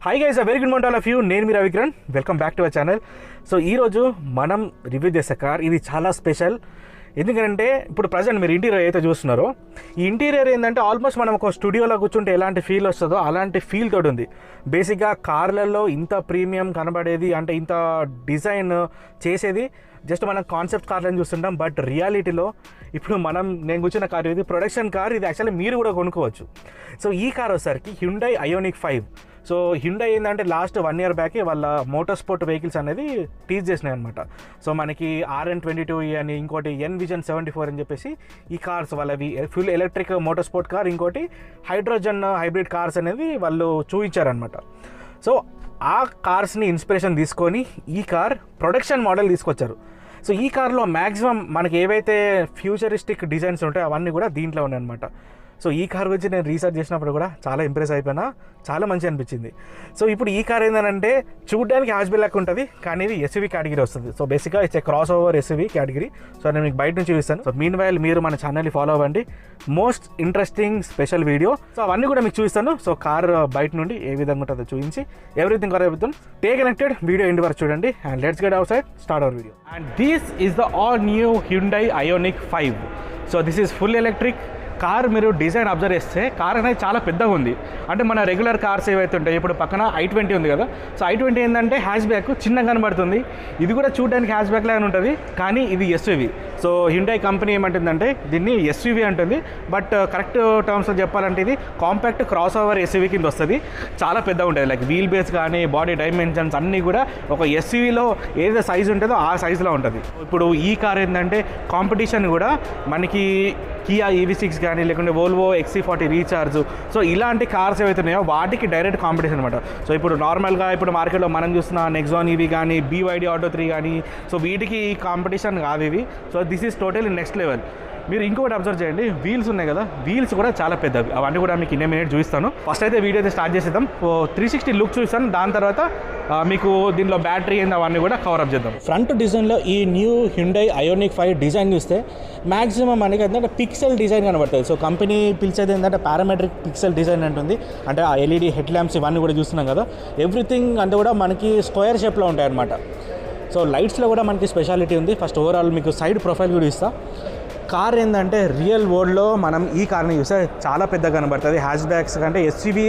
Hi guys, very good morning all of you. నేను మీ Ravikiran. Welcome back to our channel. So ఈరోజు మనం review చేసే కార్ ఇది చాలా స్పెషల్. ఎందుకంటే ఇప్పుడు ప్రజెంట్ మీరు ఇంటీరియర్ అయితే చూస్తున్నారో, ఈ ఇంటీరియర్ ఏంటంటే ఆల్మోస్ట్ మనం ఒక స్టూడియోలో కూర్చుంటే ఎలాంటి ఫీల్ వస్తుందో అలాంటి ఫీల్ తోటి ఉంది. బేసిక్గా కార్లలో ఇంత ప్రీమియం కనబడేది అంటే ఇంత డిజైన్ చేసేది జస్ట్ మనం కాన్సెప్ట్ కార్లను చూస్తుంటాం. బట్ రియాలిటీలో ఇప్పుడు నేను కూర్చున్న కార్ ఇది ప్రొడక్షన్ కార్. ఇది యాక్చువల్లీ మీరు కూడా కొనుక్కోవచ్చు. సో ఈ కార్ వచ్చేసరికి హ్యుండై ఐయోనిక్ 5. సో హ్యుండై ఏంటంటే లాస్ట్ 1 year బ్యాకే వాళ్ళ మోటార్ స్పోర్ట్ వెహికల్స్ అనేది టీజ్ చేసినాయి అనమాట. సో మనకి RN22 అని, ఇంకోటి Envision 74 అని చెప్పేసి ఈ కార్స్ వాళ్ళవి full electric motor sport car, ఇంకోటి హైడ్రోజన్ హైబ్రిడ్ కార్స్ అనేది వాళ్ళు చూపించారనమాట. సో ఆ కార్స్ని ఇన్స్పిరేషన్ తీసుకొని ఈ కార్ ప్రొడక్షన్ మోడల్ తీసుకొచ్చారు. సో ఈ కార్లో మ్యాక్సిమం మనకి ఏవైతే ఫ్యూచరిస్టిక్ డిజైన్స్ ఉంటాయో అవన్నీ కూడా దీంట్లో ఉన్నాయన్నమాట. సో ఈ కార్ గురించి నేను రీసెర్చ్ చేసినప్పుడు కూడా చాలా ఇంప్రెస్ అయిపోయినా, చాలా మంచి అనిపించింది. సో ఇప్పుడు ఈ కార్ ఏంటంటే చూడడానికి హ్యాచ్బ్యాక్ లెక్క ఉంటుంది, కానీ ఇది ఎస్యూవీ కేటగిరీ వస్తుంది. సో బేసిక్గా it's cross over SUV category. So నేను మీకు బయట నుంచి చూపిస్తాను. సో మీన్ వైల్ మీరు మన ఛానల్ని ఫాలో అవ్వండి. Most interesting special video. So అవన్నీ కూడా మీకు చూపిస్తాను. సో కార్ బయట నుండి ఏ విధంగా ఉంటుందో చూపించి ఎవ్రీథింగ్ కవర్ అయిపోతుంది. స్టే కనెక్టెడ్, వీడియో ఎండ్ వరకు చూడండి. And let's get out side, start our video. And this is the all new Hyundai Ioniq 5. So this is full electric car. మీరు డిజైన్ అబ్జర్వ్ చేస్తే కార్ అనేది చాలా పెద్దగా ఉంది. అంటే మన రెగ్యులర్ కార్స్ ఏవైతే ఉంటాయి, ఇప్పుడు పక్కన i20 ఉంది కదా. సో i20 ఏంటంటే హ్యాచ్ బ్యాక్ చిన్నగా కనబడుతుంది. ఇది కూడా చూడడానికి హ్యాచ్ బ్యాక్ లాగా ఉంటుంది, కానీ ఇది ఎస్యూవీ. సో హ్యుండై కంపెనీ ఏమంటుందంటే దీన్ని ఎస్యూవీ అంటుంది. బట్ కరెక్ట్ టర్మ్స్లో చెప్పాలంటే ఇది కాంపాక్ట్ క్రాస్ ఓవర్ ఎస్యూవీ కింద వస్తుంది. చాలా పెద్దగా ఉంటుంది. లైక్ వీల్ బేస్ కానీ బాడీ డైమెన్షన్స్ అన్నీ కూడా ఒక ఎస్యూవీలో ఏదైతే సైజు ఉంటుందో ఆ సైజులో ఉంటుంది. ఇప్పుడు ఈ కార్ ఏంటంటే కాంపిటీషన్ కూడా మనకి కియా EV6 కానీ, లేకుంటే వోల్వో XC40 రీఛార్జ్, సో ఇలాంటి కార్స్ ఏవైతే ఉన్నాయో వాటికి డైరెక్ట్ కాంపిటీషన్ అనమాట. సో ఇప్పుడు నార్మల్గా ఇప్పుడు మార్కెట్లో మనం చూస్తున్న నెక్సాన్ EV కానీ, BYD ఆటో 3 కానీ, సో వీటికి కాంపిటీషన్ కాదు ఇవి. So this is total next level. మీరు ఇంకొకటి అబ్జర్వ్ చేయండి, వీల్స్ ఉన్నాయి కదా, వీల్స్ కూడా చాలా పెద్దవి. అవన్నీ కూడా మీకు ఇన్ మినిట్ చూపిస్తాను. ఫస్ట్ అయితే వీడియో అయితే స్టార్ట్ చేసేద్దాం. 360 లుక్ చూపిస్తాను. దాని తర్వాత మీకు దీనిలో బ్యాటరీ ఏంది అవన్నీ కూడా కవర్ అప్ చేద్దాం. ఫ్రంట్ డిజైన్లో ఈ న్యూ హ్యుండై ఐయోనిక్ 5 డిజైన్ చూస్తే మ్యాక్సిమం మనకి ఏంటంటే పిక్సెల్ డిజైన్ కనబడుతుంది. సో కంపెనీ పిలిచేది ఏంటంటే పారామెట్రిక్ పిక్సెల్ డిజైన్ అంటుంది. అంటే ఆ LED హెడ్ ల్యాంప్స్ ఇవన్నీ కూడా చూస్తున్నాం కదా, ఎవ్రీథింగ్ అంతా కూడా మనకి స్క్వేర్ షేప్లో ఉంటాయి అన్నమాట. సో లైట్స్లో కూడా మనకి స్పెషాలిటీ ఉంది. ఫస్ట్ ఓవరాల్ మీకు సైడ్ ప్రొఫైల్ కూడా ఇస్తా. కార్ ఏంటంటే రియల్ వరల్డ్లో మనం ఈ కార్ని చూస్తే చాలా పెద్దగా కనబడుతుంది. హ్యాచ్ బ్యాక్స్ కంటే ఎస్యూవీ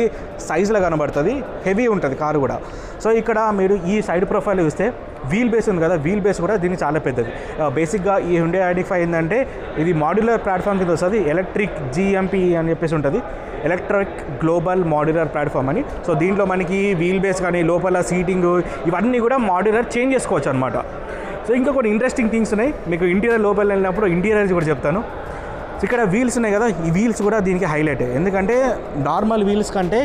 సైజులో కనబడుతుంది. హెవీ ఉంటుంది కారు కూడా. సో ఇక్కడ మీరు ఈ సైడ్ ప్రొఫైల్ చూస్తే వీల్ బేస్ ఉంది కదా, వీల్ బేస్ కూడా దీనికి చాలా పెద్దది. బేసిక్గా ఈ హ్యుండై ఐయోనిక్ 5 ఏంటంటే ఇది మాడ్యులర్ ప్లాట్ఫామ్ కింద వస్తుంది. ఎలక్ట్రిక్ GMP అని చెప్పేసి ఉంటుంది, ఎలక్ట్రిక్ గ్లోబల్ మాడ్యులర్ ప్లాట్ఫామ్ అని. సో దీంట్లో మనకి వీల్ బేస్ కానీ, లోపల సీటింగ్ ఇవన్నీ కూడా మాడ్యులర్ చేంజ్ చేసుకోవచ్చు అనమాట. సో ఇంకా కొన్ని ఇంట్రెస్టింగ్ థింగ్స్ ఉన్నాయి. మీకు ఇంటీరియర్ లోపల వెళ్ళినప్పుడు ఇంటీరియర్స్ కూడా చెప్తాను. సో ఇక్కడ వీల్స్ ఉన్నాయి కదా, ఈ వీల్స్ కూడా దీనికి హైలైట్. ఎందుకంటే నార్మల్ వీల్స్ కంటే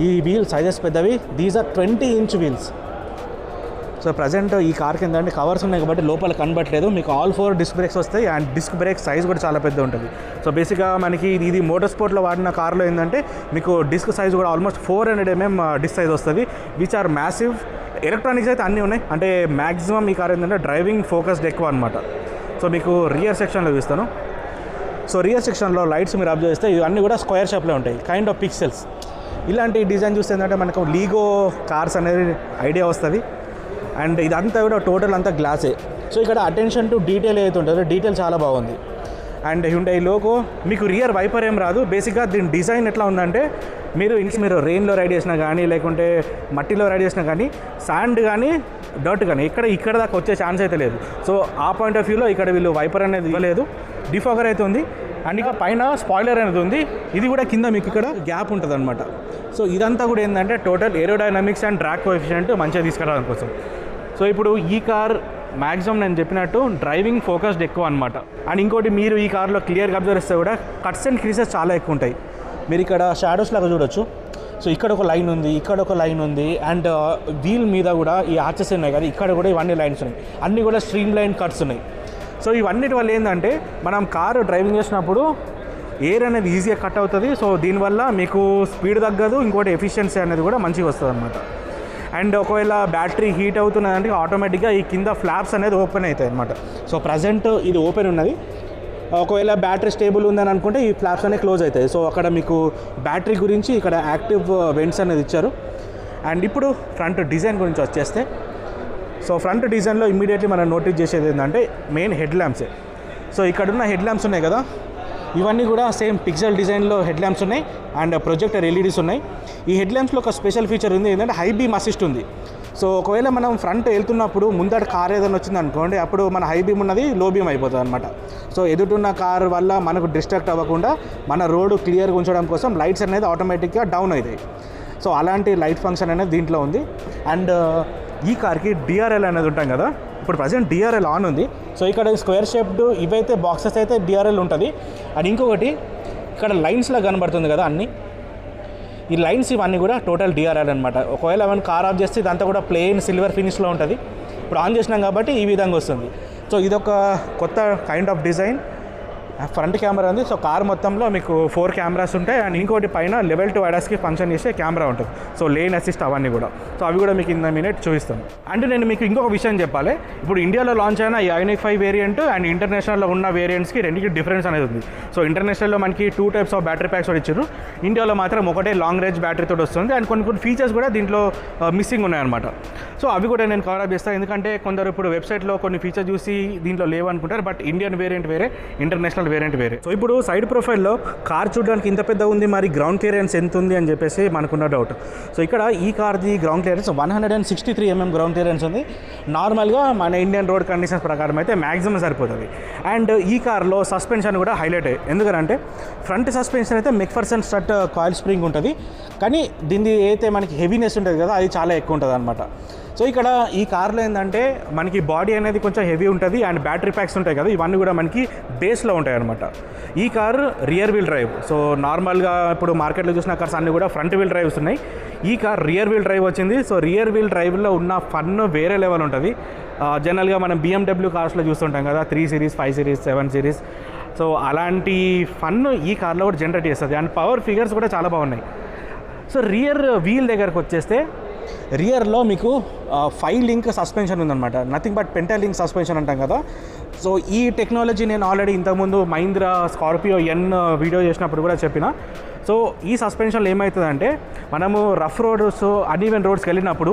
ఈ వీల్ సైజెస్ పెద్దవి. These are 20 inch wheels. So present ఈ కార్కి ఏంటంటే కవర్స్ ఉన్నాయి కాబట్టి లోపల కనబట్టలేదు. మీకు all 4 డిస్క్ బ్రేక్స్ వస్తాయి. అండ్ డిస్క్ బ్రేక్ సైజ్ కూడా చాలా పెద్ద ఉంటుంది. సో బేసిక్గా మనకి ఇది మోటార్ స్పోర్ట్లో వాడిన కార్లో ఏంటంటే మీకు డిస్క్ సైజ్ కూడా ఆల్మోస్ట్ 400 mm డిస్క్ సైజ్ వస్తుంది, విచ్ ఆర్ మ్యాసివ్. ఎలక్ట్రానిక్స్ అయితే అన్నీ ఉన్నాయి. అంటే మ్యాక్సిమం ఈ కార్ ఏంటంటే డ్రైవింగ్ ఫోకస్డ్ ఎక్కువ అనమాట. సో మీకు రియర్ సెక్షన్లో చూస్తాను. సో రియర్ సెక్షన్లో లైట్స్ మీరు అబ్జర్వ్ చేస్తే ఇవన్నీ కూడా స్క్వేర్ షేప్లో ఉంటాయి, కైండ్ ఆఫ్ పిక్సెల్స్. ఇలాంటి డిజైన్ చూస్తే ఏంటంటే మనకు లీగో కార్స్ అనేది ఐడియా వస్తుంది. అండ్ ఇదంతా కూడా టోటల్ అంతా గ్లాసే. సో ఇక్కడ అటెన్షన్ టు డీటెయిల్ ఏదైతే ఉంటుందో డీటెయిల్ చాలా బాగుంది. And Hyundai logo. మీకు రియర్ వైపర్ ఏం రాదు. బేసిక్గా దీని డిజైన్ ఎట్లా ఉందంటే మీరు రెయిన్లో రైడ్ చేసినా కానీ, లేకుంటే మట్టిలో రైడ్ చేసినా కానీ, శాండ్ కానీ, డర్ట్ కానీ ఇక్కడ దాకా వచ్చే ఛాన్స్ అయితే లేదు. సో ఆ పాయింట్ ఆఫ్ వ్యూలో ఇక్కడ వీళ్ళు వైపర్ అనేది ఇవ్వలేదు. డిఫాగర్ అయితే ఉంది. అండ్ ఇక పైన స్పాయిలర్ అనేది ఉంది. ఇది కూడా కింద మీకు ఇక్కడ గ్యాప్ ఉంటుంది అనమాట. సో ఇదంతా కూడా ఏంటంటే total aerodynamics and drag coefficient మంచిగా తీసుకురావడం కోసం. సో ఇప్పుడు ఈ కార్ మ్యాక్సిమం నేను చెప్పినట్టు డ్రైవింగ్ ఫోకస్డ్ ఎక్కువ అనమాట. అండ్ ఇంకోటి మీరు ఈ కార్లో క్లియర్గా అబ్జర్వ్ చేస్తే కూడా కట్స్ అండ్ క్రీసెస్ చాలా ఎక్కువ ఉంటాయి. మీరు ఇక్కడ షాడోస్ లాగా చూడొచ్చు. సో ఇక్కడ ఒక లైన్ ఉంది, ఇక్కడ ఒక లైన్ ఉంది. అండ్ వీల్ మీద కూడా ఈ ఆర్చెస్ ఉన్నాయి కదా, ఇక్కడ కూడా ఇవన్నీ లైన్స్ ఉన్నాయి. అన్నీ కూడా స్ట్రీమ్ లైన్ కట్స్ ఉన్నాయి. సో ఇవన్నిటి వల్ల ఏంటంటే మనం కారు డ్రైవింగ్ చేసినప్పుడు ఎయిర్ అనేది ఈజీగా కట్ అవుతుంది. సో దీనివల్ల మీకు స్పీడ్ తగ్గదు, ఇంకోటి ఎఫిషియన్సీ అనేది కూడా మంచిగా వస్తుంది అనమాట. అండ్ ఒకవేళ బ్యాటరీ హీట్ అవుతున్నదంటే ఆటోమేటిక్గా ఈ కింద ఫ్లాప్స్ అనేది ఓపెన్ అవుతాయి అనమాట. సో ప్రజెంట్ ఇది ఓపెన్ ఉన్నది. ఒకవేళ బ్యాటరీ స్టేబుల్ ఉందని అనుకుంటే ఈ ఫ్లాప్స్ అనేవి క్లోజ్ అవుతాయి. సో అక్కడ మీకు బ్యాటరీ గురించి ఇక్కడ యాక్టివ్ వెంట్స్ అనేది ఇచ్చారు. అండ్ ఇప్పుడు ఫ్రంట్ డిజైన్ గురించి వచ్చేస్తే, సో ఫ్రంట్ డిజైన్లో ఇమ్మీడియట్లీ మనం నోటీస్ చేసేది ఏంటంటే మెయిన్ హెడ్ ల్యాంప్సే. సో ఇక్కడున్న హెడ్ ల్యాంప్స్ ఉన్నాయి కదా, ఇవన్నీ కూడా సేమ్ పిక్సెల్ డిజైన్లో హెడ్ ల్యాంప్స్ ఉన్నాయి అండ్ ప్రొజెక్టర్ ఎల్ఈడీస్ ఉన్నాయి. ఈ హెడ్ ల్యాంప్స్లో ఒక స్పెషల్ ఫీచర్ ఉంది, ఏంటంటే హై బీమ్ అసిస్ట్ ఉంది. సో ఒకవేళ మనం ఫ్రంట్ వెళ్తున్నప్పుడు ముందట కార్ ఏదైనా వచ్చింది అనుకోండి, అప్పుడు మన హై బీమ్ ఉన్నది లో బీమ్ అయిపోతుంది అనమాట. సో ఎదుటున్న కార్ వల్ల మనకు డిస్ట్రాక్ట్ అవ్వకుండా మన రోడ్డు క్లియర్గా ఉంచడం కోసం లైట్స్ అనేది ఆటోమేటిక్గా డౌన్ అవుతాయి. సో అలాంటి లైట్ ఫంక్షన్ అనేది దీంట్లో ఉంది. అండ్ ఈ కార్కి డిఆర్ఎల్ అనేది ఉంటాం కదా, ఇప్పుడు ప్రజెంట్ డిఆర్ఎల్ ఆన్ ఉంది. సో ఇక్కడ స్క్వేర్ షేప్డ్ ఇవైతే బాక్సెస్ అయితే డిఆర్ఎల్ ఉంటుంది. అండ్ ఇంకొకటి ఇక్కడ లైన్స్లా కనబడుతుంది కదా అన్నీ, ఈ లైన్స్ ఇవన్నీ కూడా టోటల్ డిఆర్ఎల్ అనమాట. ఒకవేళ మనం కార్ ఆఫ్ చేస్తే ఇదంతా కూడా ప్లెయిన్ సిల్వర్ ఫినిష్లో ఉంటుంది. ఇప్పుడు ఆన్ చేసినాం కాబట్టి ఈ విధంగా వస్తుంది. సో ఇదొక కొత్త kind of design. Front camera ఉంది. సో కార్ మొత్తంలో మీకు 4 కెమెరాస్ ఉంటాయి. అండ్ ఇంకోటి పైన లెవెల్ 2 ADASకి ఫంక్షన్ చేసే కెమెరా ఉంటుంది. సో లేన్ అసిస్ట్ అవన్నీ కూడా. సో అవి కూడా మీకు ఇన్ ద మినిట్ చూపిస్తాను. అంటే నేను మీకు ఇంకొక విషయం చెప్పాలి. ఇప్పుడు ఇండియాలో లాంచ్ అయిన ఈ ఐనిక్ 5 వేరియంట్ అండ్ ఇంటర్నేషనల్లో ఉన్న వేరియంట్స్కి రెండుకి డిఫరెన్స్ అనేది ఉంది. సో ఇంటర్నేషనల్లో మనకి 2 టైప్స్ ఆఫ్ బ్యాటరీ ప్యాక్స్ కూడా ఇచ్చారు. ఇండియాలో మాత్రం ఒకటే లాంగ్ రేంజ్ బ్యాటరీతో వస్తుంది. అండ్ కొన్ని ఫీచర్స్ కూడా దీంట్లో మిస్సింగ్ ఉన్నాయన్నమాట. సో అవి కూడా నేను కవర్ అప్ చేస్తాను. ఎందుకంటే కొందరు ఇప్పుడు వెబ్సైట్లో కొన్ని ఫీచర్ చూసి దీంట్లో లేవు అనుకుంటారు. బట్ ఇండియన్ వేరియంట్ వేరే, ఇంటర్నేషనల్ వేరియంట్ వేరే. సో ఇప్పుడు సైడ్ ప్రొఫైల్లో కార్ చూడడానికి ఇంత పెద్ద ఉంది, మరి గ్రౌండ్ క్లియరెన్స్ ఎంత ఉంది అని చెప్పేసి మనకున్న డౌట్. సో ఇక్కడ ఈ కార్ది ground clearance 163 mm ground clearance ఉంది. నార్మల్గా మన ఇండియన్ రోడ్ కండిషన్స్ ప్రకారం అయితే మ్యాక్సిమం సరిపోతుంది. అండ్ ఈ కార్లో సస్పెన్షన్ కూడా హైలైట్ అయ్యి, ఎందుకంటే ఫ్రంట్ సస్పెన్షన్ అయితే మెక్ఫర్సన్ స్ట్రట్ కాయిల్ స్ప్రింగ్ ఉంటుంది. కానీ దీన్ని అయితే మనకి హెవీనెస్ ఉంటుంది కదా, అది చాలా ఎక్కువ ఉంటుంది అనమాట. సో ఇక్కడ ఈ కార్లో ఏంటంటే మనకి బాడీ అనేది కొంచెం హెవీ ఉంటుంది అండ్ బ్యాటరీ ప్యాక్స్ ఉంటాయి కదా, ఇవన్నీ కూడా మనకి బేస్లో ఉంటాయి అనమాట. ఈ car rear wheel drive. So నార్మల్గా ఇప్పుడు మార్కెట్లో చూసిన కార్స్ అన్నీ కూడా ఫ్రంట్ వీల్ డ్రైవ్స్ ఉన్నాయి. ఈ కార్ రియర్ వీల్ డ్రైవ్ వచ్చింది. సో రియర్ వీల్ డ్రైవ్లో ఉన్న ఫన్ వేరే లెవెల్ ఉంటుంది. జనరల్గా మనం BMW కార్స్లో చూస్తుంటాం కదా, 3 సిరీస్, 5 సిరీస్, 7 సిరీస్. సో అలాంటి ఫన్ ఈ కార్లో కూడా జనరేట్ చేస్తుంది. అండ్ పవర్ ఫిగర్స్ కూడా చాలా బాగున్నాయి. సో రియర్ వీల్ దగ్గరకు వచ్చేస్తే రియర్లో మీకు 5 లింక్ సస్పెన్షన్ ఉందన్నమాట. నథింగ్ బట్ పెంటాలింక్ సస్పెన్షన్ అంటాం కదా. సో ఈ టెక్నాలజీ నేను ఆల్రెడీ ఇంతకుముందు మహీంద్రా స్కార్పియో ఎన్ వీడియో చేసినప్పుడు కూడా చెప్పిన. సో ఈ సస్పెన్షన్లో ఏమవుతుందంటే మనము రఫ్ రోడ్స్, అన్ఈవెన్ రోడ్స్కి వెళ్ళినప్పుడు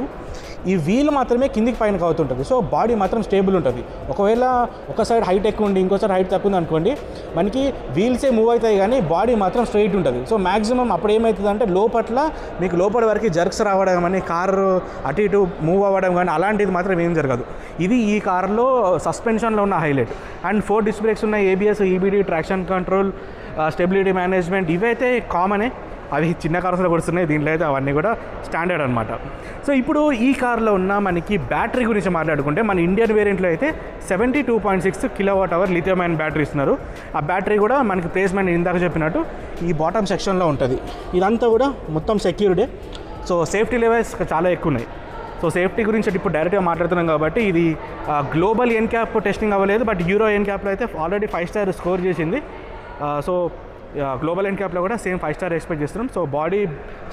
ఈ వీల్ మాత్రమే కిందికి పైనకి అవుతుంటుంది. సో బాడీ మాత్రం స్టేబుల్ ఉంటుంది. ఒకవేళ ఒక సైడ్ హైట్ ఎక్కువ ఉండి ఇంకో సైడ్ హైట్ తక్కువ ఉంది అనుకోండి, మనకి వీల్సే మూవ్ అవుతాయి కానీ బాడీ మాత్రం స్ట్రైట్ ఉంటుంది. సో మ్యాక్సిమం అప్పుడు ఏమవుతుందంటే లోపల మీకు లోపల వరకు జర్క్స్ రావడం అని, కారు అటు ఇటు మూవ్ అవ్వడం కానీ అలాంటిది మాత్రం ఏం జరగదు. ఇది ఈ కార్లో సస్పెన్షన్లో ఉన్న హైలైట్. అండ్ 4 డిస్క్ బ్రేక్స్ ఉన్నాయి, ABS, EBD, traction control, stability management, ఇవైతే కామనే. అవి చిన్న కార్స్లో కొడుతున్నాయి, దీంట్లో అయితే అవన్నీ కూడా స్టాండర్డ్ అనమాట. సో ఇప్పుడు ఈ కార్లో ఉన్న మనకి బ్యాటరీ గురించి మాట్లాడుకుంటే, మన ఇండియన్ వేరియంట్లో అయితే 72.6 kWh లిథియం అయాన్ బ్యాటరీ ఇస్తున్నారు. ఆ బ్యాటరీ కూడా మనకి ప్లేస్మెంట్ ఇందాక చెప్పినట్టు ఈ బాటమ్ సెక్షన్లో ఉంటుంది. ఇదంతా కూడా మొత్తం సెక్యూరిటీ. సో సేఫ్టీ లెవెల్స్ చాలా ఎక్కువ ఉన్నాయి. సో సేఫ్టీ గురించి ఇప్పుడు డైరెక్ట్గా మాట్లాడుతున్నాం కాబట్టి ఇది గ్లోబల్ NCAP టెస్టింగ్ అవ్వలేదు, బట్ యూరో NCAPలో అయితే ఆల్రెడీ 5 స్టార్ స్కోర్ చేసింది. సో గ్లోబల్ NCAPలో కూడా సేమ్ 5 స్టార్ ఎక్స్పెక్ట్ చేస్తున్నాం. సో బాడీ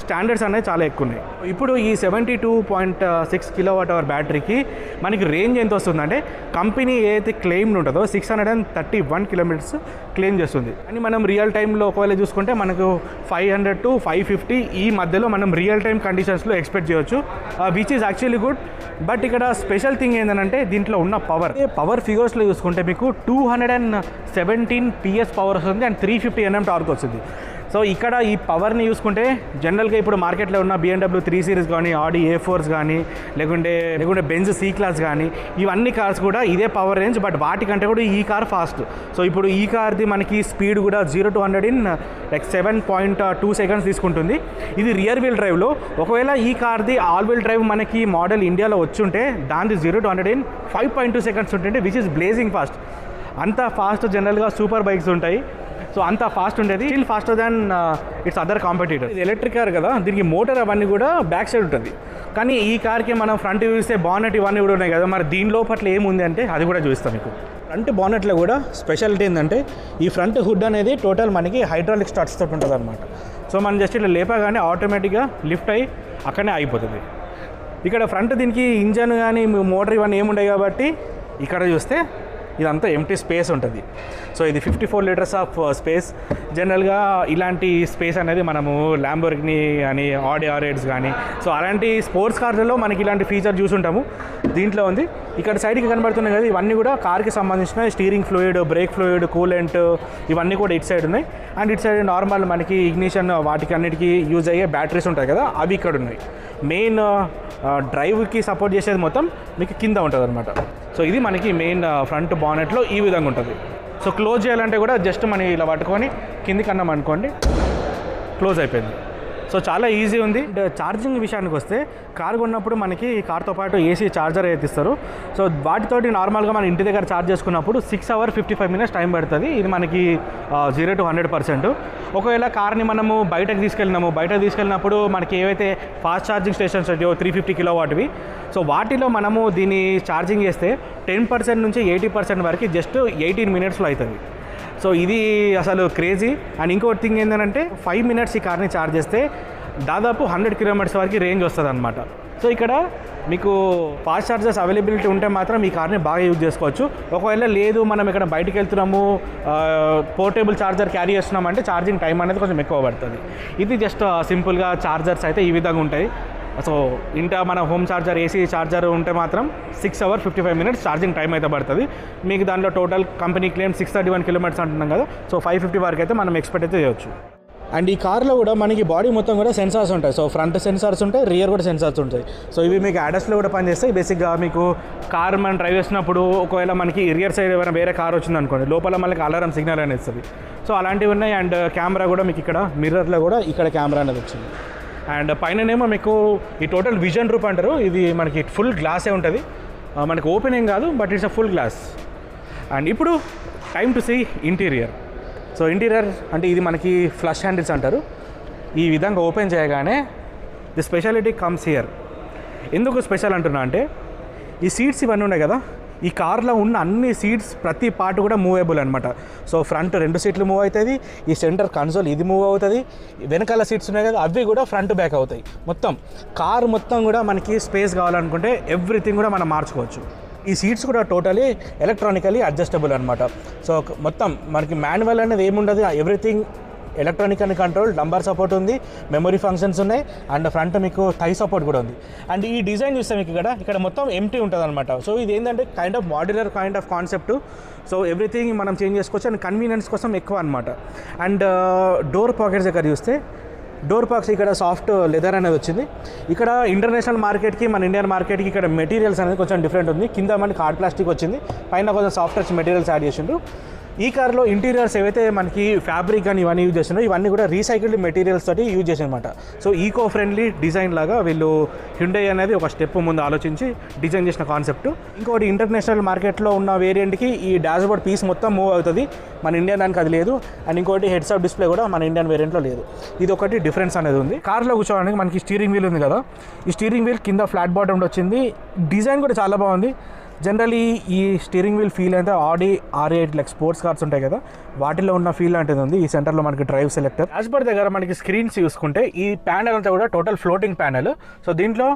స్టాండర్డ్స్ అనేవి చాలా ఎక్కువ ఉన్నాయి. ఇప్పుడు ఈ 72.6 kWh బ్యాటరీకి మనకి రేంజ్ ఎంత వస్తుందంటే, కంపెనీ ఏదైతే క్లెయిమ్ ఉంటుందో 631 కిలోమీటర్స్ క్లెయిమ్ చేస్తుంది. అని మనం రియల్ టైంలో ఒకవేళ చూసుకుంటే మనకు 500 to 550 ఈ మధ్యలో మనం రియల్ టైం కండిషన్స్లో ఎక్స్పెక్ట్ చేయొచ్చు, which is actually good. But ఇక్కడ స్పెషల్ థింగ్ ఏంటంటే దీంట్లో ఉన్న పవర్ ఫిగర్స్లో చూసుకుంటే మీకు 217 PS పవర్ వస్తుంది అండ్ 350 Nm టార్క్ వస్తుంది. సో ఇక్కడ ఈ పవర్ని చూసుకుంటే జనరల్గా ఇప్పుడు మార్కెట్లో ఉన్న BMW 3 సిరీస్ కానీ, ఆడి A4s కానీ, లేకుంటే బెంజ్ C క్లాస్ కానీ, ఇవన్నీ కార్స్ కూడా ఇదే పవర్ రేంజ్. బట్ వాటికంటే కూడా ఈ కార్ ఫాస్ట్. సో ఇప్పుడు ఈ కార్ది మనకి స్పీడ్ కూడా 0 to 100 in 7.2 seconds తీసుకుంటుంది. ఇది రియర్ వీల్ డ్రైవ్లో. ఒకవేళ ఈ కార్ది ఆల్ వీల్ డ్రైవ్ మనకి మోడల్ ఇండియాలో వచ్చుంటే దానిది 0 to 100 in 5.2 seconds ఉంటుంటే, విచ్ ఇస్ బ్లేజింగ్ ఫాస్ట్. అంత ఫాస్ట్ జనరల్గా సూపర్ బైక్స్ ఉంటాయి. సో అంత ఫాస్ట్ ఉండేది, still faster than its other competitor. ఇది ఎలక్ట్రిక్ కార్ కదా, దీనికి మోటార్ అవన్నీ కూడా బ్యాక్ సైడ్ ఉంటుంది. కానీ ఈ కార్కి మనం ఫ్రంట్ చూస్తే బానెట్ ఇవన్నీ కూడా ఉన్నాయి కదా, మరి దీని లోపల ఏముంది అంటే అది కూడా చూస్తాం మీకు. ఫ్రంట్ బానెట్లో కూడా స్పెషాలిటీ ఏంటంటే ఈ ఫ్రంట్ హుడ్ అనేది టోటల్ మనకి హైడ్రాలిక్ స్టార్ట్స్ తోటి ఉంటుంది అనమాట. సో మనం జస్ట్ ఇట్లా లేపగానే ఆటోమేటిక్గా లిఫ్ట్ అయ్యి అక్కడనే అయిపోతుంది. ఇక్కడ ఫ్రంట్ దీనికి ఇంజన్ కానీ మోటార్ ఇవన్నీ ఏముంటాయి కాబట్టి ఇక్కడ చూస్తే ఇదంతా ఎంటీ స్పేస్ ఉంటుంది. సో ఇది 54 లీటర్స్ ఆఫ్ స్పేస్. జనరల్గా ఇలాంటి స్పేస్ అనేది మనము ల్యాంబోర్గిని అని ఆడి ఆర్8 కానీ సో అలాంటి స్పోర్ట్స్ కార్లలో మనకి ఇలాంటి ఫీచర్ చూసుంటాము. దీంట్లో ఉంది. ఇక్కడ సైడ్కి కనబడుతున్నాయి కదా, ఇవన్నీ కూడా కార్కి సంబంధించిన steering fluid, break fluid, coolant ఇవన్నీ కూడా ఇటు సైడ్ ఉన్నాయి. అండ్ ఇటు సైడ్ నార్మల్ మనకి ఇగ్నిషన్ వాటికి అన్నిటికీ యూజ్ అయ్యే బ్యాటరీస్ ఉంటాయి కదా, అవి ఇక్కడ ఉన్నాయి. మెయిన్ డ్రైవ్కి సపోర్ట్ చేసేది మొత్తం మీకు కింద ఉంటుంది అనమాట. సో ఇది మనకి మెయిన్ ఫ్రంట్ బానెట్లో ఈ విధంగా ఉంటుంది. సో క్లోజ్ చేయాలంటే కూడా జస్ట్ మనం ఇలా పట్టుకొని కిందికి అన్నాం అనుకోండి, క్లోజ్ అయిపోయింది. సో చాలా ఈజీ ఉంది. అండ్ ఛార్జింగ్ విషయానికి వస్తే కార్ కొన్నప్పుడు మనకి కార్తో పాటు ఏసీ ఛార్జర్ అయితే ఇస్తారు. సో వాటితోటి నార్మల్గా మన ఇంటి దగ్గర ఛార్జ్ చేసుకున్నప్పుడు 6 hours 55 minutes టైం పడుతుంది. ఇది మనకి 0 to 100%. ఒకవేళ కార్ని మనము బయటకు తీసుకెళ్ళినప్పుడు మనకి ఏవైతే ఫాస్ట్ ఛార్జింగ్ స్టేషన్స్ ఉంటాయో 350 kW, సో వాటిలో మనము దీన్ని ఛార్జింగ్ చేస్తే 10% నుంచి 80% వరకు జస్ట్ 18 minutesలో అవుతుంది. సో ఇది అసలు క్రేజీ. అండ్ ఇంకోటి థింగ్ ఏంటంటే 5 minutes ఈ కార్ని ఛార్జ్ చేస్తే దాదాపు 100 kilometers వరకు రేంజ్ వస్తుంది అనమాట. సో ఇక్కడ మీకు ఫాస్ట్ ఛార్జర్స్ అవైలబిలిటీ ఉంటే మాత్రం ఈ కార్ని బాగా యూజ్ చేసుకోవచ్చు. ఒకవేళ లేదు మనం ఇక్కడ బయటికి వెళ్తున్నాము, పోర్టబుల్ ఛార్జర్ క్యారీ చేస్తున్నామంటే ఛార్జింగ్ టైం అనేది కొంచెం ఎక్కువ పడుతుంది. ఇది జస్ట్ సింపుల్గా ఛార్జర్స్ అయితే ఈ విధంగా ఉంటాయి. సో ఇంట మన హోమ్ ఛార్జర్, ఏసీ ఛార్జర్ ఉంటే మాత్రం 6 hours 55 minutes ఛార్జింగ్ టైం అయితే పడుతుంది. మీకు దాంట్లో టోటల్ కంపెనీ క్లెయిమ్ 631 kilometers అంటున్నాం కదా, సో 550 వరకు అయితే మనం ఎక్స్పెక్ట్ అయితే చేయొచ్చు. అండ్ ఈ కార్లో కూడా మనకి బాడీ మొత్తం కూడా సెన్సార్స్ ఉంటాయి. సో ఫ్రంట్ సెన్సార్స్ ఉంటాయి, రియర్ కూడా సెన్సార్స్ ఉంటాయి. సో ఇవి మీకు ADASలో కూడా పనిచేస్తాయి. బేసిక్గా మీకు కార్ మనం డ్రైవ్ చేసినప్పుడు ఒకవేళ మనకి రియర్ సైడ్ ఏమైనా వేరే కార్ వచ్చింది అనుకోండి, లోపల మనకి అలారం సిగ్నల్ అనేది ఇస్తుంది. సో అలాంటివి ఉన్నాయి. అండ్ కెమెరా కూడా మీకు ఇక్కడ మిర్రర్లో కూడా ఇక్కడ కెమెరా అనేది వచ్చింది. అండ్ పైననేమో మీకు ఈ టోటల్ విజన్ రూప్ అంటారు. ఇది మనకి ఫుల్ గ్లాసే ఉంటుంది, మనకి ఓపెన్ ఏం కాదు, but it's a full glass. And ఇప్పుడు time to see interior. So interior అంటే ఇది మనకి ఫ్లష్ హ్యాండిల్స్ అంటారు. ఈ విధంగా ఓపెన్ చేయగానే ది స్పెషాలిటీ కమ్స్ హియర్. ఎందుకు స్పెషల్ అంటున్నా అంటే ఈ సీట్స్ ఇవన్నీ ఉన్నాయి కదా, ఈ కార్లో ఉన్న అన్ని సీట్స్ ప్రతి పార్ట్ కూడా మూవేబుల్ అనమాట. సో ఫ్రంట్ 2 సీట్లు మూవ్ అవుతుంది, ఈ సెంటర్ కన్సోల్ ఇది మూవ్ అవుతుంది, వెనకాల సీట్స్ ఉన్నాయి కదా అవి కూడా ఫ్రంట్ బ్యాక్ అవుతాయి. మొత్తం కార్ మొత్తం కూడా మనకి స్పేస్ కావాలనుకుంటే ఎవ్రీథింగ్ కూడా మనం మార్చుకోవచ్చు. ఈ సీట్స్ కూడా టోటలీ ఎలక్ట్రానికలీ అడ్జస్టబుల్ అనమాట. సో మొత్తం మనకి మాన్యువల్ అనేది ఏముండదు, ఎవ్రీథింగ్ ఎలక్ట్రానిక్ అని కంట్రోల్, నంబర్ సపోర్ట్ ఉంది, మెమరీ ఫంక్షన్స్ ఉన్నాయి, అండ్ ఫ్రంట్ మీకు థై సపోర్ట్ కూడా ఉంది. అండ్ ఈ డిజైన్ చూస్తే మీకు ఇక్కడ మొత్తం ఎంటీ ఉంటుంది అనమాట. సో ఇది ఏంటంటే kind of modular kind of concept. So everything మనం చేంజ్ చేసుకోవచ్చు అండ్ కన్వీనియన్స్ కోసం ఎక్కువ అనమాట. అండ్ డోర్ పాకెట్స్ దగ్గర చూస్తే డోర్ పాక్స్ ఇక్కడ సాఫ్ట్ లెదర్ అనేది వచ్చింది. ఇక్కడ ఇంటర్నేషనల్ మార్కెట్కి మన ఇండియన్ మార్కెట్కి ఇక్కడ మెటీరియల్స్ అనేది కొంచెం డిఫరెంట్ ఉంది. కింద మనకి హార్డ్ ప్లాస్టిక్ వచ్చింది, పైన కొంచెం సాఫ్ట్ టచ్ మెటీరియల్స్ యాడ్ చేసిండ్రు. ఈ కార్లో ఇంటీరియర్స్ ఏవైతే మనకి ఫ్యాబ్రిక్ అని ఇవన్నీ యూజ్ చేస్తున్నారో ఇవన్నీ కూడా రీసైకిల్డ్ మెటీరియల్స్ తోటి యూజ్ చేసారనమాట. సో ఈకో ఫ్రెండ్లీ డిజైన్ లాగా వీళ్ళు హ్యుండై అనేది ఒక స్టెప్ ముందు ఆలోచించి డిజైన్ చేసిన కాన్సెప్ట్. ఇంకోటి ఇంటర్నేషనల్ మార్కెట్లో ఉన్న వేరియంట్కి ఈ డాష్బోర్డ్ పీస్ మొత్తం మూవ్ అవుతుంది, మన ఇండియన్ దానికి అది లేదు. అండ్ ఇంకోటి హెడ్స్ అప్ డిస్ప్లే కూడా మన ఇండియన్ వేరియంట్లో లేదు. ఇది ఒకటి డిఫరెన్స్ అనేది ఉంది. కార్లో కూర్చోడానికి మనకి స్టీరింగ్ వీల్ ఉంది కదా, ఈ స్టీరింగ్ వీల్ కింద ఫ్లాట్ బాటమ్ వచ్చింది. డిజైన్ కూడా చాలా బాగుంది. జనరలీ ఈ స్టీరింగ్ వీల్ ఫీల్ అయితే ఆడి R8 లైక్ స్పోర్ట్స్ కార్స్ ఉంటాయి కదా వాటిలో ఉన్న ఫీల్ లాంటిది ఉంది. ఈ సెంటర్లో మనకి డ్రైవ్ సెలెక్టర్, డాష్బోర్డ్ దగ్గర మనకి స్క్రీన్స్ చూసుకుంటే ఈ ప్యానెల్ అంతా కూడా టోటల్ ఫ్లోటింగ్ ప్యానెల్. సో దీంట్లో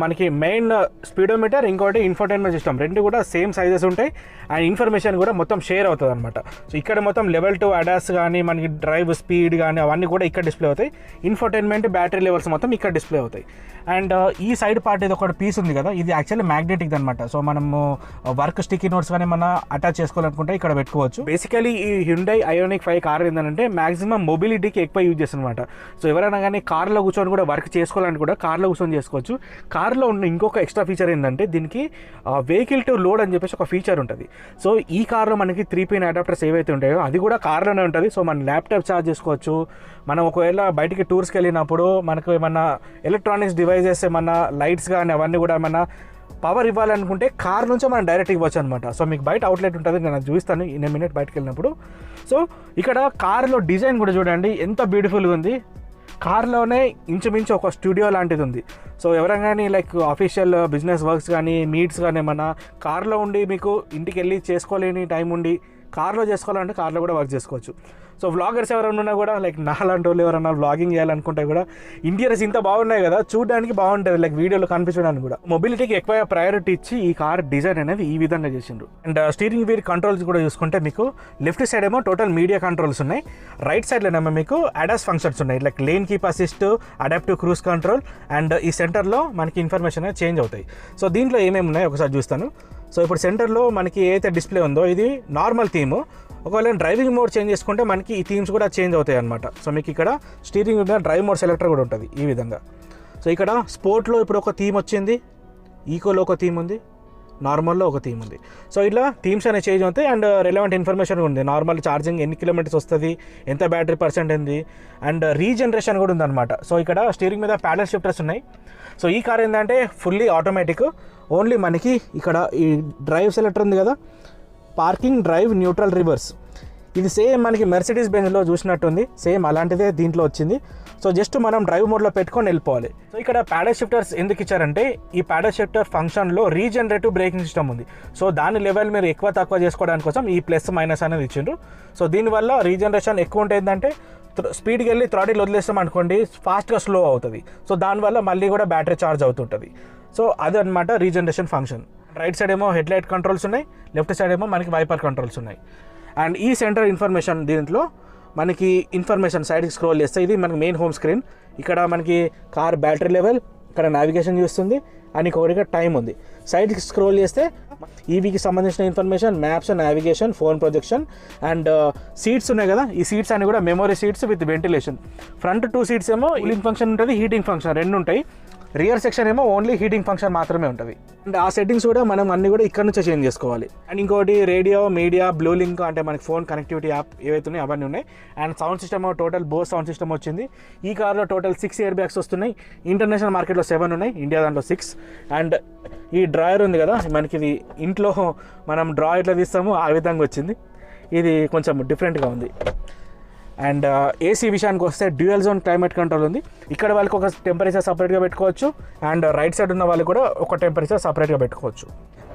మనకి మెయిన్ స్పీడోమీటర్, ఇంకోటి ఇన్ఫోటైన్మెంట్ సిస్టమ్, రెండు కూడా సేమ్ సైజెస్ ఉంటాయి అండ్ ఇన్ఫర్మేషన్ కూడా మొత్తం షేర్ అవుతుంది అనమాట. సో ఇక్కడ మొత్తం లెవెల్ 2 ADAS కానీ మనకి డ్రైవ్ స్పీడ్ కానీ అవన్నీ కూడా ఇక్కడ డిస్ప్లే అవుతాయి. ఇన్ఫోటైన్మెంట్, బ్యాటరీ లెవెల్స్ మొత్తం ఇక్కడ డిస్ప్లే అవుతాయి. అండ్ ఈ సైడ్ పార్ట్ ఇది ఒక పీస్ ఉంది కదా, ఇది యాక్చువల్లీ మ్యాగ్నెటిక్ అనమాట. సో మనము వర్క్ స్టిక్కీ నోట్స్ కానీ మన అటాచ్ చేసుకోవాలనుకుంటే ఇక్కడ పెట్టుకోవచ్చు. బేసికలీ ఈ హ్యుండై ఐయోనిక్ 5 కార్ ఏంటంటే మాక్సిమం మొబిలిటీకి ఎక్కువ యూజ్ చేస్తుంది అనమాట. సో ఎవరైనా కానీ కార్లో కూర్చొని కూడా వర్క్ చేసుకోవాలని కూడా కార్లో కూర్చొని చేసుకోవచ్చు. కార్లో ఉన్న ఇంకొక ఎక్స్ట్రా ఫీచర్ ఏంటంటే దీనికి వెహికల్ టు లోడ్ అని చెప్పేసి ఒక ఫీచర్ ఉంటుంది. సో ఈ కార్లో మనకి 3 pin అడాప్టర్స్ ఏవైతే ఉంటాయో అది కూడా కార్లోనే ఉంటుంది. సో మన ల్యాప్టాప్ ఛార్జ్ చేసుకోవచ్చు. మనం ఒకవేళ బయటికి టూర్స్కి వెళ్ళినప్పుడు మనకు ఏమన్నా ఎలక్ట్రానిక్స్ డివైజెస్ ఏమన్నా లైట్స్ కానీ అవన్నీ కూడా ఏమన్నా పవర్ ఇవ్వాలనుకుంటే కార్ నుంచే మనం డైరెక్ట్ ఇవ్వచ్చు అనమాట. సో మీకు బయట అవుట్లెట్ ఉంటుంది, నేను చూపిస్తాను ఇన్ ఏ మినిట్ బయటకు వెళ్ళినప్పుడు. సో ఇక్కడ కార్లో డిజైన్ కూడా చూడండి ఎంత బ్యూటిఫుల్గా ఉంది. కార్లోనే ఇంచుమించు ఒక స్టూడియో లాంటిది ఉంది. సో ఎవరైనా కానీ లైక్ ఆఫీషియల్ బిజినెస్ వర్క్స్ కానీ మీట్స్ కానీ ఏమన్నా కార్లో ఉండి మీకు ఇంటికి వెళ్ళి చేసుకోలేని టైం ఉండి కార్లో చేసుకోవాలంటే కార్లో కూడా వర్క్ చేసుకోవచ్చు. సో వ్లాగర్స్ ఎవరైనా ఉన్నా కూడా లైక్ నాలాంటి వాళ్ళు ఎవరైనా వ్లాగింగ్ చేయాలనుకుంటే కూడా ఇంటీరియర్స్ ఇంత బాగున్నాయి కదా, చూడడానికి బాగుంటుంది, లైక్ వీడియోలో కనిపించడానికి కూడా. మొబిలిటీకి ఎక్కువ ప్రయారిటీ ఇచ్చి ఈ కార్ డిజైన్ అనేది ఈ విధంగా చేసిండ్రు. అండ్ స్టీరింగ్ వీల్ కంట్రోల్స్ కూడా చూసుకుంటే మీకు లెఫ్ట్ సైడ్ ఏమో టోటల్ మీడియా కంట్రోల్స్ ఉన్నాయి, రైట్ సైడ్లోనేమో మీకు అడాస్ ఫంక్షన్స్ ఉన్నాయి, like lane keep assist, adaptive cruise control, and ఈ సెంటర్లో మనకి ఇన్ఫర్మేషన్ అనేది చేంజ్ అవుతాయి. సో దీంట్లో ఏమేమి ఉన్నాయో ఒకసారి చూస్తాను. సో ఇప్పుడు సెంటర్లో మనకి ఏదైతే డిస్ప్లే ఉందో ఇది నార్మల్ థీమ్. ఒకవేళ డ్రైవింగ్ మోడ్ చేంజ్ చేసుకుంటే మనకి ఈ థీమ్స్ కూడా చేంజ్ అవుతాయి అనమాట. సో మీకు ఇక్కడ స్టీరింగ్ మీద డ్రైవ్ మోడ్ సెలెక్టర్ కూడా ఉంటుంది ఈ విధంగా. సో ఇక్కడ స్పోర్ట్లో ఇప్పుడు ఒక థీమ్ వచ్చింది, ఈకోలో ఒక థీమ్ ఉంది, నార్మల్లో ఒక థీమ్ ఉంది. సో ఇట్లా థీమ్స్ అనేవి చేంజ్ అవుతాయి. అండ్ రిలవెంట్ ఇన్ఫర్మేషన్ ఉంది, నార్మల్ ఛార్జింగ్ ఎన్ని కిలోమీటర్స్ వస్తుంది, ఎంత బ్యాటరీ పర్సెంట్ ఉంది, అండ్ రీజనరేషన్ కూడా ఉందన్నమాట. సో ఇక్కడ స్టీరింగ్ మీద ప్యాడల్ షిఫ్టర్స్ ఉన్నాయి. సో ఈ కార్ ఏంటంటే ఫుల్లీ ఆటోమేటిక్. ఓన్లీ మనకి ఇక్కడ ఈ డ్రైవ్ సెలెక్టర్ ఉంది కదా, పార్కింగ్, డ్రైవ్, న్యూట్రల్, రివర్స్, ఇది సేమ్ మనకి మెర్సిడీస్ బెంజ్లో చూసినట్టుంది, సేమ్ అలాంటిదే దీంట్లో వచ్చింది. సో జస్ట్ మనం డ్రైవ్ మోడ్లో పెట్టుకొని వెళ్ళిపోవాలి. సో ఇక్కడ ప్యాడల్ షిఫ్టర్స్ ఎందుకు ఇచ్చారంటే ఈ ప్యాడల్ షిఫ్టర్ ఫంక్షన్లో రీజనరేటివ్ బ్రేకింగ్ సిస్టమ్ ఉంది. సో దాని లెవెల్ మీరు ఎక్కువ తక్కువ చేసుకోవడానికి కోసం ఈ ప్లస్ మైనస్ అనేది ఇచ్చిండ్రు. సో దీనివల్ల రీజనరేషన్ ఎక్కువ ఉంటుందంటే స్పీడ్కి వెళ్ళి థ్రాటిల్ వదిలేస్తాం అనుకోండి, ఫాస్ట్గా స్లో అవుతుంది. సో దానివల్ల మళ్ళీ కూడా బ్యాటరీ ఛార్జ్ అవుతుంటుంది. సో అదనమాట రీజనరేషన్ ఫంక్షన్. రైట్ సైడ్ ఏమో హెడ్ లైట్ కంట్రోల్స్ ఉన్నాయి, లెఫ్ట్ సైడ్ ఏమో మనకి వైపర్ కంట్రోల్స్ ఉన్నాయి. అండ్ ఈ సెంటర్ ఇన్ఫర్మేషన్ దీంట్లో మనకి ఇన్ఫర్మేషన్ సైడ్కి స్క్రోల్ చేస్తే ఇది మనకి మెయిన్ హోమ్ స్క్రీన్. ఇక్కడ మనకి కార్ బ్యాటరీ లెవెల్, ఇక్కడ నావిగేషన్ చూస్తుంది, అండ్ ఇంకొకటిగా టైం ఉంది. సైడ్కి స్క్రోల్ చేస్తే ఈవీకి సంబంధించిన information, maps, navigation, phone projection, and seats ఉన్నాయి కదా, ఈ సీట్స్ అన్ని కూడా memory seats with ventilation. Front 2 seats ఏమో కూలింగ్ ఫంక్షన్ ఉంటుంది, హీటింగ్ ఫంక్షన్ రెండు ఉంటాయి. రియర్ సెక్షన్ ఏమో ఓన్లీ హీటింగ్ ఫంక్షన్ మాత్రమే ఉంటుంది. అండ్ ఆ సెట్టింగ్స్ కూడా మనం అన్ని కూడా ఇక్కడ నుంచే చేంజ్ చేసుకోవాలి. అండ్ ఇంకోటి రేడియో, మీడియా, బ్లూ లింక్ అంటే మనకి ఫోన్ కనెక్టివిటీ యాప్ ఏవైతే ఉన్నాయో అవన్నీ ఉన్నాయి. And sound system total Bose sound system వచ్చింది. ఈ కార్లో టోటల్ 6 ఎయిర్ బ్యాగ్స్ వస్తున్నాయి. ఇంటర్నేషనల్ మార్కెట్లో 7 ఉన్నాయి, ఇండియా దాంట్లో 6. అండ్ ఈ డ్రాయర్ ఉంది కదా, మనకి ఇది ఇంట్లో మనం డ్రా ఎట్లా తీస్తామో ఆ విధంగా వచ్చింది. ఇది కొంచెం డిఫరెంట్గా ఉంది. అండ్ ఏసీ విషయానికి వస్తే డ్యూయల్ జోన్ క్లైమేట్ కంట్రోల్ ఉంది. ఇక్కడ వాళ్ళకి ఒక టెంపరేచర్ సపరేట్గా పెట్టుకోవచ్చు, అండ్ రైట్ సైడ్ ఉన్న వాళ్ళు కూడా ఒక టెంపరేచర్ సపరేట్గా పెట్టుకోవచ్చు.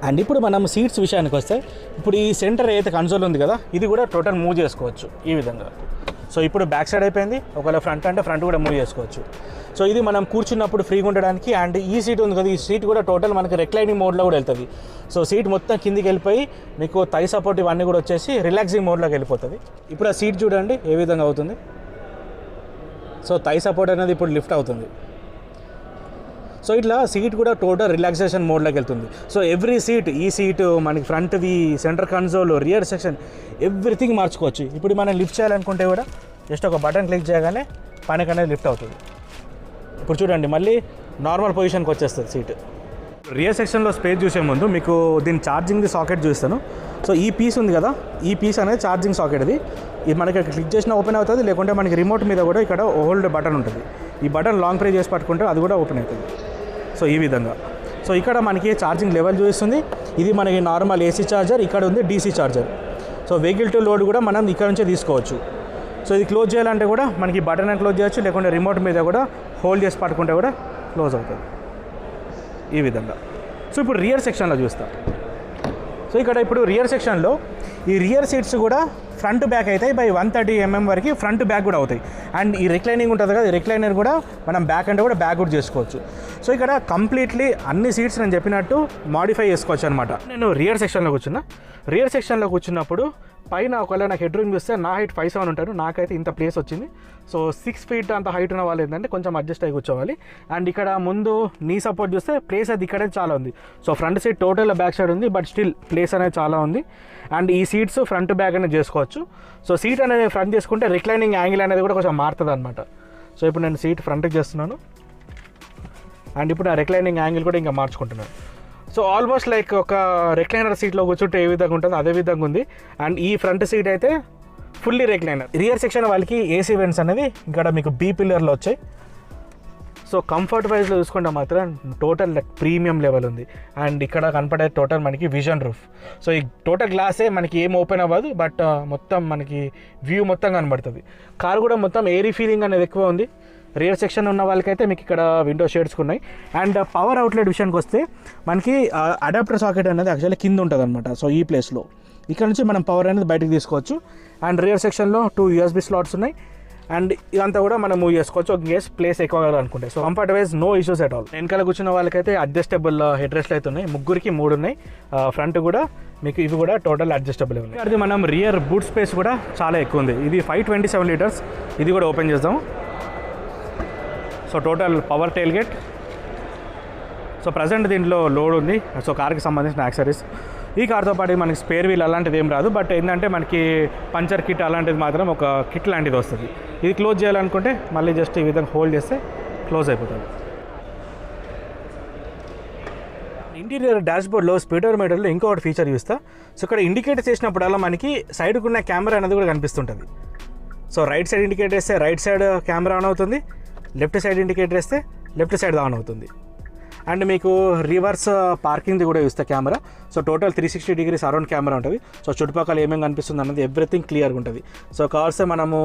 అండ్ ఇప్పుడు మనం సీట్స్ విషయానికి వస్తే ఇప్పుడు ఈ సెంటర్ ఏదైతే కన్సోల్ ఉంది కదా, ఇది కూడా టోటల్ మూవ్ చేసుకోవచ్చు ఈ విధంగా. సో ఇప్పుడు బ్యాక్ సైడ్ అయిపోయింది, ఒకవేళ ఫ్రంట్ అంటే ఫ్రంట్ కూడా మూవ్ చేసుకోవచ్చు. సో ఇది మనం కూర్చున్నప్పుడు ఫ్రీగా ఉండడానికి. అండ్ ఈ సీట్ ఉంది కదా, ఈ సీట్ కూడా టోటల్ మనకి రిక్లైనింగ్ మోడ్లో కూడా వెళ్తుంది. సో సీట్ మొత్తం కిందికి వెళ్ళిపోయి మీకు థై సపోర్ట్ ఇవన్నీ కూడా వచ్చేసి రిలాక్సింగ్ మోడ్లోకి వెళ్ళిపోతుంది. ఇప్పుడు ఆ సీట్ చూడండి ఏ విధంగా అవుతుంది. సో థై సపోర్ట్ అనేది ఇప్పుడు లిఫ్ట్ అవుతుంది. సో ఇట్లా సీట్ కూడా టోటల్ రిలాక్సేషన్ మోడ్లోకి వెళ్తుంది. సో ఎవ్రీ సీట్, ఈ సీటు మనకి ఫ్రంట్ది, centre console, rear section, everything మార్చుకోవచ్చు. ఇప్పుడు మనం లిఫ్ట్ చేయాలనుకుంటే కూడా జస్ట్ ఒక బటన్ క్లిక్ చేయగానే పైనకి అనేది లిఫ్ట్ అవుతుంది. ఇప్పుడు చూడండి మళ్ళీ నార్మల్ పొజిషన్కి వచ్చేస్తుంది సీట్. రియర్ సెక్షన్లో స్పేస్ చూసే ముందు మీకు దీని ఛార్జింగ్ది సాకెట్ చూస్తాను. సో ఈ పీస్ ఉంది కదా, ఈ పీస్ అనేది ఛార్జింగ్ సాకెట్. ఇది మనకి క్లిక్ చేసినా ఓపెన్ అవుతుంది, లేకుంటే మనకి రిమోట్ మీద కూడా ఇక్కడ హోల్డ్ బటన్ ఉంటుంది. ఈ బటన్ లాంగ్ ప్రెస్ చేసి పట్టుకుంటే అది కూడా ఓపెన్ అవుతుంది. సో ఈ విధంగా. సో ఇక్కడ మనకి ఛార్జింగ్ లెవెల్ చూపిస్తుంది. ఇది మనకి నార్మల్ ఏసీ ఛార్జర్, ఇక్కడ ఉంది DC charger. So vehicle to load కూడా మనం ఇక్కడ నుంచే తీసుకోవచ్చు. సో ఇది క్లోజ్ చేయాలంటే కూడా మనకి బటన్ క్లోజ్ చేయొచ్చు, లేకుంటే రిమోట్ మీద కూడా హోల్డ్ చేసి పట్టుకుంటే కూడా క్లోజ్ అవుతుంది ఈ విధంగా. సో ఇప్పుడు రియర్ సెక్షన్లో చూస్తాం. సో ఇక్కడ ఇప్పుడు రియర్ సెక్షన్లో ఈ రియర్ సీట్స్ కూడా ఫ్రంట్ బ్యాక్ అవుతాయి. బై 130 mm వరకు ఫ్రంట్ బ్యాక్ కూడా అవుతాయి. అండ్ ఈ రిక్లైనింగ్ ఉంటుంది కదా, ఈ రిక్లైనర్ కూడా మనం బ్యాక్ అంటే కూడా బ్యాక్ కూడా చేసుకోవచ్చు. సో ఇక్కడ కంప్లీట్లీ అన్ని సీట్స్ నేను చెప్పినట్టు మాడిఫై చేసుకోవచ్చు అనమాట. నేను రియర్ సెక్షన్లో కూర్చున్నా. రియర్ సెక్షన్లో కూర్చున్నప్పుడు పైన ఒకవేళ నాకు హెడ్ రూమ్ చూస్తే నా హైట్ 5'7" ఉంటాను, నాకైతే ఇంత ప్లేస్ వచ్చింది. సో 6 feet అంత హైట్ ఉన్న వాళ్ళు ఏంటంటే కొంచెం అడ్జస్ట్ అయ్యి కూర్చోవాలి. అండ్ ఇక్కడ ముందు నీ సపోర్ట్ చూస్తే ప్లేస్ అది ఇక్కడే చాలా ఉంది. So front seat total back side ఉంది, బట్ స్టిల్ ప్లేస్ అనేది చాలా ఉంది. అండ్ ఈ సీట్స్ ఫ్రంట్ బ్యాక్ అనేది చేసుకోవచ్చు. సో సీట్ అనేది ఫ్రంట్ చేసుకుంటే రిక్లైనింగ్ యాంగిల్ అనేది కూడా కొంచెం మారుతుంది అనమాట. సో ఇప్పుడు నేను సీట్ ఫ్రంట్కి చేస్తున్నాను. అండ్ ఇప్పుడు ఆ రిక్లైనింగ్ యాంగిల్ కూడా ఇంకా మార్చుకుంటున్నాను. సో ఆల్మోస్ట్ లైక్ ఒక రిక్లైనర్ సీట్లో కూర్చుంటే ఏ విధంగా ఉంటుందో అదే విధంగా ఉంది. అండ్ ఈ ఫ్రంట్ సీట్ అయితే ఫుల్లీ రిక్లైనర్. రియర్ సెక్షన్ వాళ్ళకి ఏసీ వెంట్స్ అనేది ఇక్కడ మీకు బీ పిల్లర్లో వచ్చాయి. సో కంఫర్ట్ వైజ్లో చూసుకుంటే మాత్రం టోటల్ లైక్ ప్రీమియం లెవెల్ ఉంది. అండ్ ఇక్కడ కనపడే టోటల్ మనకి విజన్ రూఫ్. సో ఈ టోటల్ గ్లాసే మనకి ఏం ఓపెన్ అవ్వదు, బట్ మొత్తం మనకి వ్యూ మొత్తం కనబడుతుంది. కారు కూడా మొత్తం ఎయిరీ ఫీలింగ్ అనేది ఎక్కువ ఉంది. రియర్ సెక్షన్ ఉన్న వాళ్ళకైతే మీకు ఇక్కడ విండో షేడ్స్ ఉన్నాయి. అండ్ పవర్ అవుట్లెట్ విషయానికి వస్తే మనకి అడాప్టర్ సాకెట్ అనేది యాక్చువల్లీ కింద ఉంటుంది అనమాట. సో ఈ ప్లేస్లో ఇక్కడ నుంచి మనం పవర్ అనేది బయటకు తీసుకోవచ్చు. అండ్ రియర్ సెక్షన్లో 2 USB స్లాట్స్ ఉన్నాయి. అండ్ ఇదంతా కూడా మనం మూవ్ చేసుకోవచ్చు ఒక కేస్ ప్లేస్ ఎక్కువ అనుకుంటే. So comfort wise no issues at all. వెనకాల కూర్చున్న వాళ్ళకైతే అడ్జస్టబుల్ హెడ్ రెస్ట్లు అయితే ఉన్నాయి, ముగ్గురికి 3 ఉన్నాయి. ఫ్రంట్ కూడా మీకు ఇవి కూడా టోటల్ అడ్జస్టబుల్ ఉన్నాయి. అది మనం రియర్ బూట్ స్పేస్ కూడా చాలా ఎక్కువ ఉంది. ఇది 527 లీటర్స్. ఇది కూడా ఓపెన్ చేద్దాం. So total power tile gate. So present దీంట్లో లోడ్ ఉంది. సో కార్కి సంబంధించిన యాక్సరీస్. ఈ కార్తో పాటు మనకి స్పేర్ వీల్ అలాంటిది ఏం రాదు. బట్ ఏంటంటే మనకి పంచర్ కిట్ అలాంటిది మాత్రం ఒక కిట్ లాంటిది వస్తుంది. ఇది క్లోజ్ చేయాలనుకుంటే మళ్ళీ జస్ట్ ఈ విధంగా హోల్డ్ చేస్తే క్లోజ్ అయిపోతుంది. ఇంటీరియర్ డాష్బోర్డ్లో స్పీడోమీటర్లో ఇంకొకటి ఫీచర్ చూస్తా. సో ఇక్కడ ఇండికేట్ చేసినప్పుడల్లా మనకి సైడ్కున్న కెమెరా అనేది కూడా కనిపిస్తుంటుంది. సో రైట్ సైడ్ ఇండికేట్ వేస్తే రైట్ సైడ్ కెమెరా ఆన్ అవుతుంది, లెఫ్ట్ సైడ్ ఇండికేట్ వేస్తే లెఫ్ట్ సైడ్ ఆన్ అవుతుంది. అండ్ మీకు రివర్స్ పార్కింగ్ది కూడా చూస్తే camera. So total 360 degrees around camera ఉంటుంది. సో చుట్టుపక్కల ఏమేమి కనిపిస్తుంది అన్నది ఎవ్రీథింగ్ క్లియర్గా ఉంటుంది. సో కావాల్సి మనము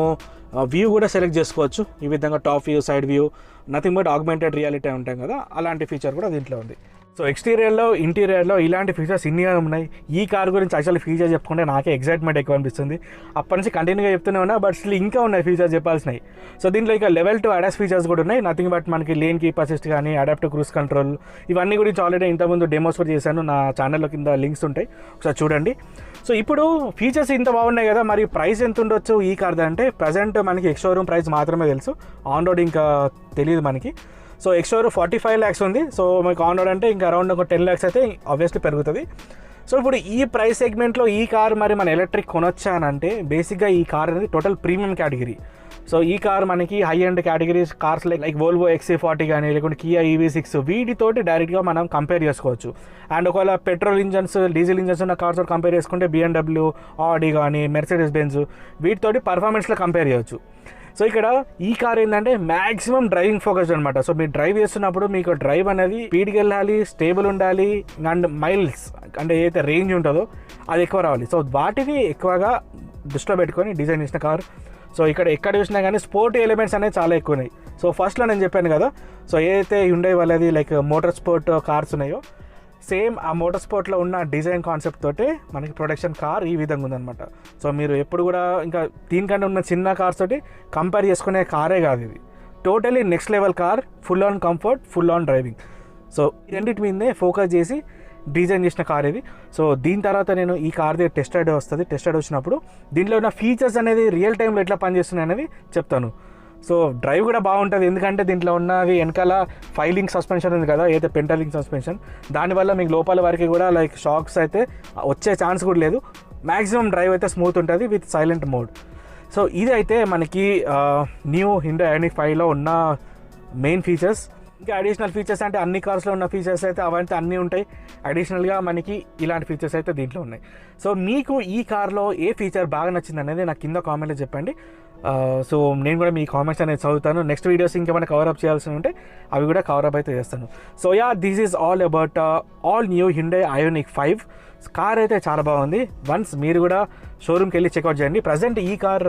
వ్యూ కూడా సెలెక్ట్ చేసుకోవచ్చు. ఈ విధంగా top view, side view, nothing but augmented reality ఉంటాం కదా, అలాంటి ఫీచర్ కూడా దీంట్లో ఉంది. సో ఎక్స్టీరియర్లో ఇంటీరియర్లో ఇలాంటి ఫీచర్స్ ఇన్ని ఉన్నాయి. ఈ కార్ గురించి యాక్చువల్లీ ఫీచర్ చెప్పుకుంటే నాకే ఎగ్జైట్మెంట్ ఎక్కువ అనిపిస్తుంది. అప్పటి నుంచి కంటిన్యూగా చెప్తూనే ఉన్నా, బట్ స్టిల్ ఇంకా ఉన్నాయి ఫీచర్స్ చెప్పాల్సినవి. సో దీంట్లో ఇక లెవెల్ 2 ADAS ఫీచర్స్ కూడా ఉన్నాయి. నథింగ్ బట్ మనకి లేన్ కీప్ అసిస్ట్ కానీ అడాప్టివ్ క్రూజ్ కంట్రోల్ ఇవన్నీ గురించి ఆల్రెడీ ఇంతకుముందు డెమోస్ కూడా చేశాను. నా ఛానల్లో కింద లింక్స్ ఉంటాయి, ఒకసారి చూడండి. సో ఇప్పుడు ఫీచర్స్ ఇంత బాగున్నాయి కదా, మరి ప్రైస్ ఎంత ఉండొచ్చు ఈ కార్ది అంటే ప్రజెంట్ మనకి ఎక్స్ షోరూమ్ ప్రైస్ మాత్రమే తెలుసు, ఆన్ రోడ్ ఇంకా తెలియదు మనకి. సో ఎక్స్ షోరూమ్ 45 lakhs ఉంది. సో మనకి ఆన్ రోడ్ అంటే ఇంకా అరౌండ్ ఒక 10 lakhs అయితే ఆబ్వియస్లీ పెరుగుతుంది. సో ఇప్పుడు ఈ ప్రైస్ సెగ్మెంట్లో ఈ కార్ మరి మన ఎలక్ట్రిక్ కొనొచ్చా అని అంటే బేసిక్గా ఈ కార్ అనేది టోటల్ ప్రీమియం కేటగిరీ. సో ఈ కార్ మనకి high end categories cars like Volvo XC40 కానీ లేకుంటే కియా EV6 వీటితోటి డైరెక్ట్గా మనం కంపేర్ చేసుకోవచ్చు. అండ్ ఒకవేళ పెట్రోల్ ఇంజన్స్, డీజిల్ ఇంజన్స్ ఉన్న కార్స్ కంపేర్ చేసుకుంటే BMW, ఆడి కానీ మెర్సిడెస్ బెంజ్ వీటితోటి పర్ఫార్మెన్స్లో కంపేర్ చేయొచ్చు. సో ఇక్కడ ఈ కార్ ఏంటంటే మ్యాక్సిమం డ్రైవింగ్ ఫోకస్డ్ అనమాట. సో మీరు డ్రైవ్ చేస్తున్నప్పుడు మీకు డ్రైవ్ అనేది స్పీడ్కి వెళ్ళాలి, స్టేబుల్ ఉండాలి, అండ్ మైల్స్ అంటే ఏదైతే రేంజ్ ఉంటుందో అది ఎక్కువ రావాలి. సో వాటిని ఎక్కువగా దృష్టిలో పెట్టుకొని డిజైన్ చేసిన కార్. సో ఇక్కడ ఎక్కడ చూసినా కానీ స్పోర్ట్ ఎలిమెంట్స్ అనేవి చాలా ఎక్కువ ఉన్నాయి. సో ఫస్ట్లో నేను చెప్పాను కదా, సో ఏదైతే హ్యుండై వాళ్ళది లైక్ మోటార్ స్పోర్ట్ కార్స్ ఉన్నాయో సేమ్ ఆ మోటార్ స్పోర్ట్లో ఉన్న డిజైన్ కాన్సెప్ట్ తోటే మనకి ప్రొడక్షన్ కార్ ఈ విధంగా ఉందన్నమాట. సో మీరు ఎప్పుడు కూడా ఇంకా దీనికంటే ఉన్న చిన్న కార్స్ తోటి కంపేర్ చేసుకునే కారే కాదు ఇది. Totally next level car, full on comfort, full on driving. So రెండింటి మీదనే ఫోకస్ చేసి డిజైన్ చేసిన కార్ ఇది. సో దీని తర్వాత నేను ఈ కార్ది టెస్ట్ రైడ్ వస్తుంది. టెస్ట్ రైడ్ వచ్చినప్పుడు దీంట్లో ఉన్న ఫీచర్స్ అనేది రియల్ టైంలో ఎట్లా పనిచేస్తున్నాయి అనేది చెప్తాను. సో డ్రైవ్ కూడా బాగుంటుంది, ఎందుకంటే దీంట్లో ఉన్నది వెనకాల 5 లింక్ సస్పెన్షన్ ఉంది కదా, ఏదైతే పెంటలింక్ సస్పెన్షన్, దానివల్ల మీకు లోపల వరకు కూడా లైక్ షాక్స్ అయితే వచ్చే ఛాన్స్ కూడా లేదు. మ్యాక్సిమం డ్రైవ్ అయితే స్మూత్ ఉంటుంది విత్ సైలెంట్ మోడ్. సో ఇది అయితే మనకి న్యూ హ్యుండై ఐయోనిక్ 5లో ఉన్న మెయిన్ ఫీచర్స్. ఇంకా అడిషనల్ ఫీచర్స్ అంటే అన్ని కార్స్లో ఉన్న ఫీచర్స్ అయితే అవంతా అన్నీ ఉంటాయి. అడిషనల్గా మనకి ఇలాంటి ఫీచర్స్ అయితే దీంట్లో ఉన్నాయి. సో మీకు ఈ కార్లో ఏ ఫీచర్ బాగా నచ్చింది అనేది నాకు కింద కామెంట్లో చెప్పండి. సో నేను కూడా మీ కామెంట్స్ అనేది చదువుతాను. నెక్స్ట్ వీడియోస్ ఇంకేమైనా కవరప్ చేయాల్సి ఉంటే అవి కూడా కవరప్ అయితే చేస్తాను. So yeah, this is all about all new Hyundai Ioniq 5. Car అయితే చాలా బాగుంది. వన్స్ మీరు కూడా షోరూమ్కి వెళ్ళి చెక్అవుట్ చేయండి. ప్రజెంట్ ఈ కార్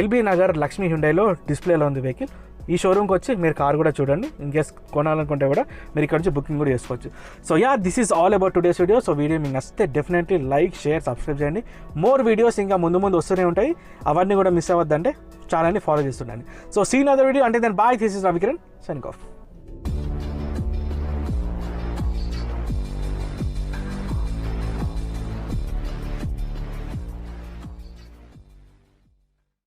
ఎల్బీ నగర్ లక్ష్మీ హ్యుండైలో డిస్ప్లేలో ఉంది వెహికల్. ఈ షోరూమ్కి వచ్చి మీరు కార్ కూడా చూడండి. ఇన్ కేస్ కొనాలనుకుంటే కూడా మీరు ఇక్కడ నుంచి బుకింగ్ కూడా చేసుకోవచ్చు. So yeah, this is all about today's video. So video మీకు నచ్చితే డెఫినెట్లీ లైక్, షేర్, సబ్స్క్రైబ్ చేయండి. మోర్ వీడియోస్ ఇంకా ముందు వస్తూనే ఉంటాయి. అవన్నీ కూడా మిస్ అవ్వద్దంటే ఛానల్ని ఫాలో చేస్తుండండి. So see in other video. అంటే then bye, this is Ravikiran signing of.